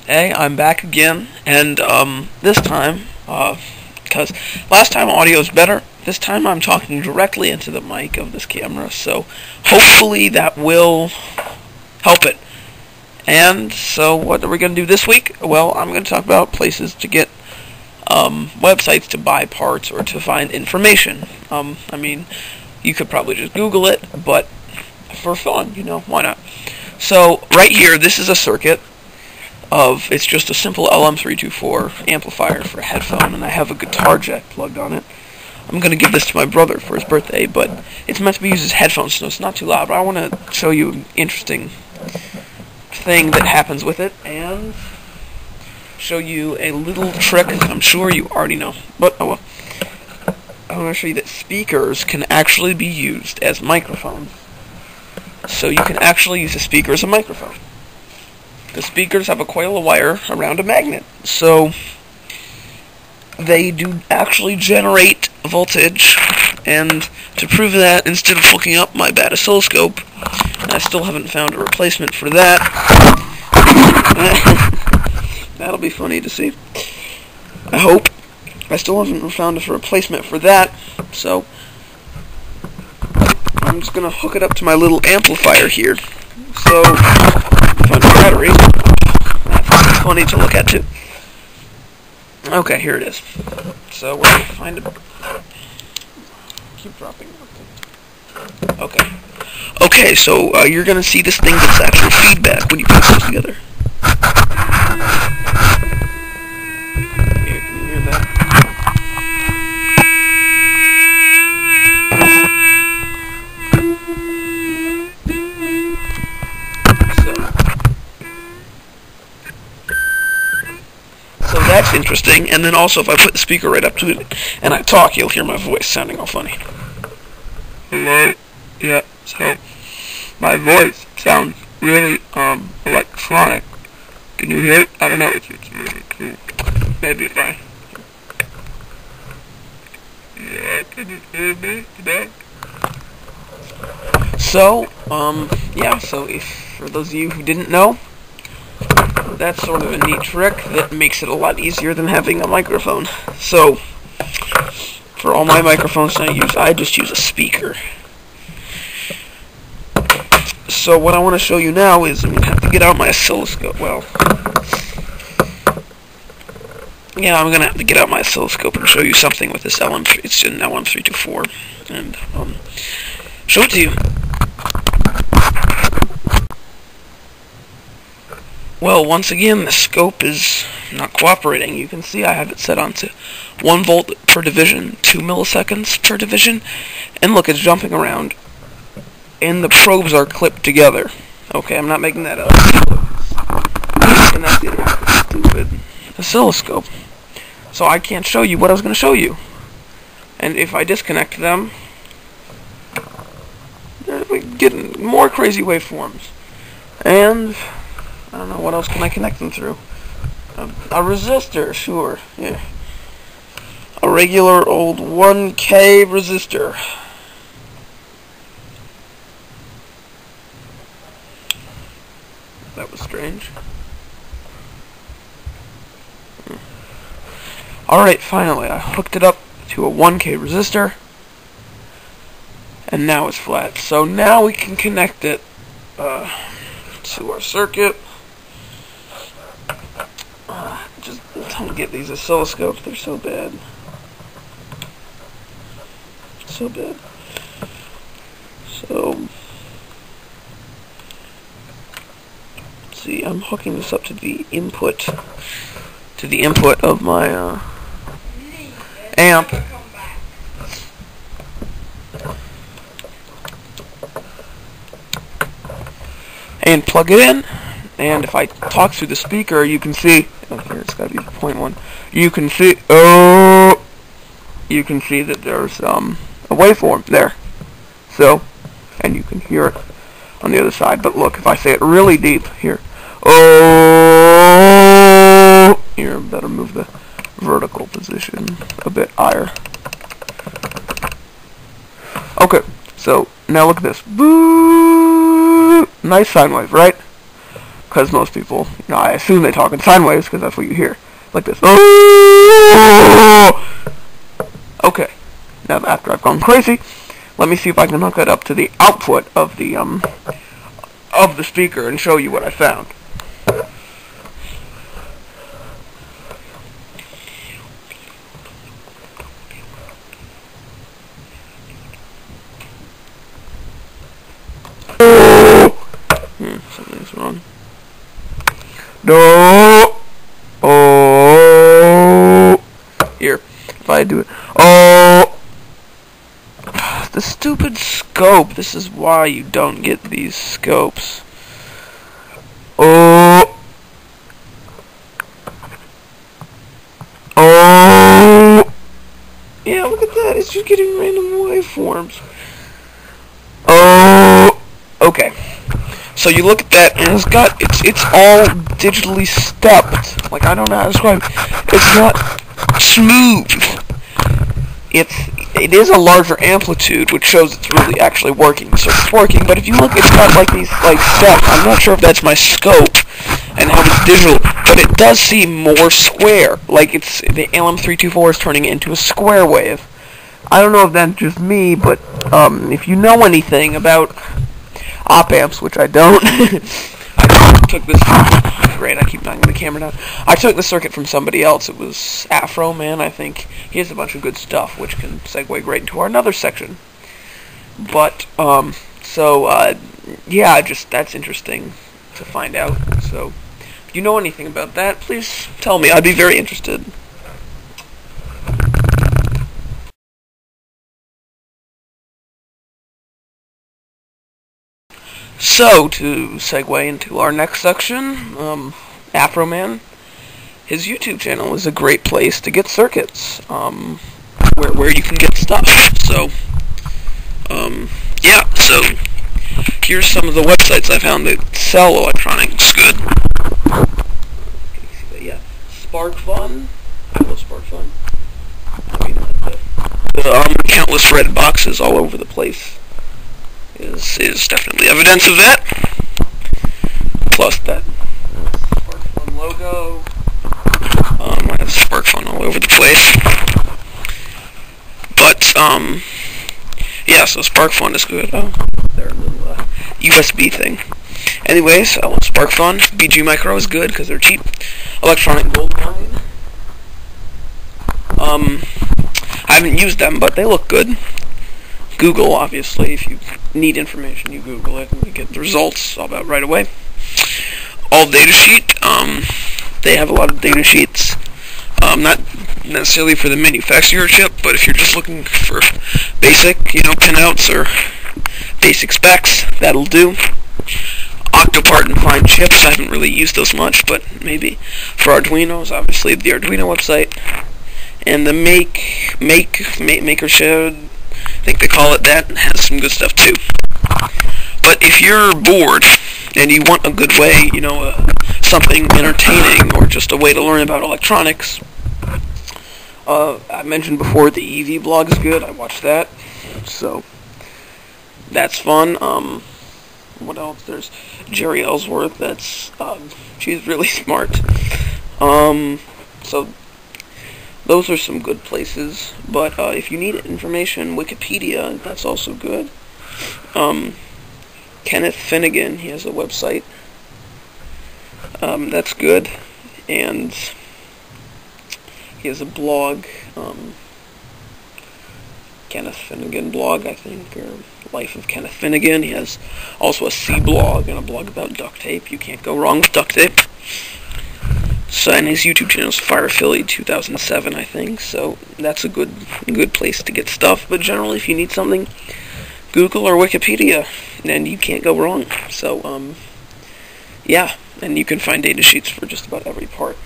Hey, I'm back again, and this time, because last time audio is better, this time I'm talking directly into the mic of this camera, so hopefully that will help it. And so what are we going to do this week? Well, I'm going to talk about places to get websites to buy parts or to find information. You could probably just Google it, but for fun, why not? So right here, this is a circuit it's just a simple LM324 amplifier for a headphone, and I have a guitar jack plugged on it. I'm going to give this to my brother for his birthday, but it's meant to be used as headphones, so it's not too loud. But I want to show you an interesting thing that happens with it, and show you a little trick I'm sure you already know. But, oh well. I want to show you that speakers can actually be used as microphones. So you can actually use a speaker as a microphone. The speakers have a coil of wire around a magnet, so they do actually generate voltage. And to prove that, instead of hooking up my bad oscilloscope, and I still haven't found a replacement for that. That'll be funny to see. I hope. I still haven't found a replacement for that, so I'm just going to hook it up to my little amplifier here. So, find a battery. That's funny to look at too. Okay, here it is. So we're going to find a... Keep dropping. Okay. Okay, so you're going to see this thing that's actual feedback when you put this together. Here, can you hear that? So that's interesting, and then also if I put the speaker right up to it and I talk, you'll hear my voice sounding all funny. Hello? Yeah, so my voice sounds really electronic. Can you hear it? I don't know, it's really cool. Maybe if I... Yeah, can you hear me today? So, so if, for those of you who didn't know, that's sort of a neat trick that makes it a lot easier than having a microphone. So, for all my microphones I just use a speaker. So what I want to show you now is I'm going to have to get out my oscilloscope. Well, yeah, I'm going to have to get out my oscilloscope and show you something with this LM3. It's an LM324, and show it to you. Well, once again, the scope is not cooperating. You can see I have it set on to 1 volt per division, 2 milliseconds per division, and look, it's jumping around, and the probes are clipped together. Okay, I'm not making that up. And that's the stupid oscilloscope. So I can't show you what I was going to show you. And if I disconnect them, we get more crazy waveforms. And I don't know, what else can I connect them through? A resistor, sure, yeah. A regular old 1K resistor. That was strange. Alright, finally, I hooked it up to a 1K resistor. And now it's flat. So now we can connect it to our circuit. Just don't get these oscilloscopes, they're so bad. So bad. So, see, I'm hooking this up to the input of my amp. And plug it in. And if I talk through the speaker, you can see, oh, here it's got to be 0.1. You can see, you can see that there's a waveform there. So, and you can hear it on the other side. But look, if I say it really deep, here, here, better move the vertical position a bit higher. Okay, so now look at this. Boo! Nice sine wave, right? because most people, I assume they talk in sine waves because that's what you hear, like this. Oh! Okay, now after I've gone crazy, let me see if I can hook that up to the output of the speaker and show you what I found. Something's wrong. No. Oh. Here, if I do it. Oh. The stupid scope. This is why you don't get these scopes. Oh. Oh. Yeah, look at that. It's just getting random waveforms. Oh. Okay. So you look at that, and it's all digitally stepped. Like, I don't know how to describe it. It's not smooth. It is a larger amplitude, which shows it's really actually working. So it's working, but if you look, it's got like these steps. I'm not sure if that's my scope and how it's digital, but it does seem more square. Like the LM324 is turning it into a square wave. I don't know if that's just me, but if you know anything about op amps, which I don't. I took this. Great, I keep knocking the camera down. I took the circuit from somebody else. It was Afro Man, I think. He has a bunch of good stuff, which can segue great into our another section. But yeah, just that's interesting to find out. So, if you know anything about that, please tell me. I'd be very interested. So, to segue into our next section, Afro Man, his YouTube channel is a great place to get circuits, where you can get stuff. So, yeah, so here's some of the websites I found that sell electronics good. Can you see that? Yeah, SparkFun. I love SparkFun. I mean, the countless red boxes all over the place is definitely evidence of that. Plus that SparkFun logo. I have SparkFun all over the place. But yeah, so SparkFun is good. Oh, their little USB thing. Anyways, I love SparkFun. BG Micro is good because they're cheap. Electronic Goldmine. I haven't used them, but they look good. Google, obviously, if you need information, you Google it and you get the results about right away. All Datasheet, they have a lot of data sheets, not necessarily for the manufacturer chip, but if you're just looking for basic, pinouts or basic specs, that'll do. Octopart and Fine Chips, I haven't really used those much, but maybe. For Arduinos, obviously, the Arduino website, and the Makershed, I think they call it that, has some good stuff too. But if you're bored and you want a good way, something entertaining or just a way to learn about electronics, I mentioned before the EV blog is good. I watched that, so that's fun. What else? There's Jerry Ellsworth. She's really smart. So those are some good places, but if you need information, Wikipedia, that's also good. Kenneth Finnegan, he has a website. That's good. And he has a blog, Kenneth Finnegan blog, I think, or Life of Kenneth Finnegan. He has also a C blog and a blog about duct tape. You can't go wrong with duct tape. So, and his YouTube channel is Fire Philly 2007, I think. So that's a good place to get stuff. But generally, if you need something, Google or Wikipedia, and you can't go wrong. So yeah, and you can find data sheets for just about every part.